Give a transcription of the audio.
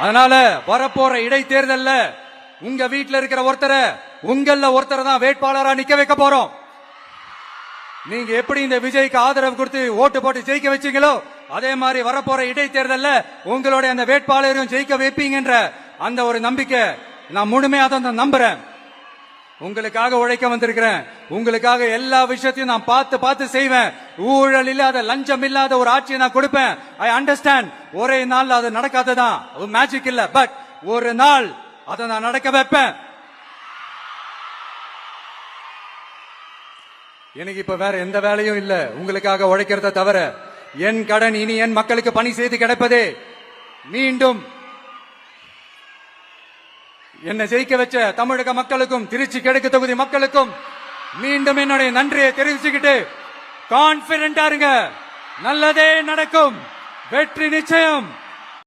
அதனால வரப்போற இடைத்தேர்தல்ல உங்க வீட்டுல இருக்கிற ஒருத்தரை உங்கள ஒருத்தரை தான் வேட்பாளரா நிக்க வைக்க போறோம். நீங்க எப்படி இந்த விஜய்க்கு ஆதரவு கொடுத்து ஓட்டு போட்டு ஜெயிக்க வச்சீங்களோ அதே மாதிரி வரப்போற இடைத்தேர்தல்ல உங்களுடைய அந்த வேட்பாளரையும் ஜெயிக்க வைப்பீங்கன்ற அந்த ஒரு நம்பிக்கை நான் முழுமையா தான் நம்புறேன். உங்களுக்காக உழைக்க வந்திருக்கிறேன். உங்களுக்காக எல்லா விஷயத்தையும் நான் பார்த்து பார்த்து செய்வேன். ஊழல் இல்லாத லஞ்சம் இல்லாத ஒரு ஆட்சியை நான் கொடுப்பேன். I understand. ஒரே நாள் அது நடக்காததான், மேஜிக் இல்ல. பட் ஒரு நாள் அதை நான் நடக்க வைப்பேன். எனக்கு இப்ப வேற எந்த வேலையும் இல்ல உங்களுக்காக உழைக்கிறத தவிர. என் கடன் இனி என் மக்களுக்கு பணி செய்து கிடைப்பதே. மீண்டும் என்னை ஜெயிக்க வச்ச தமிழக மக்களுக்கும் திருச்சி கிழக்கு தொகுதி மக்களுக்கும் மீண்டும் என்னுடைய நன்றியை தெரிவிச்சுக்கிட்டு கான்பிடண்டா இருங்க. நல்லதே நடக்கும். வெற்றி நிச்சயம்.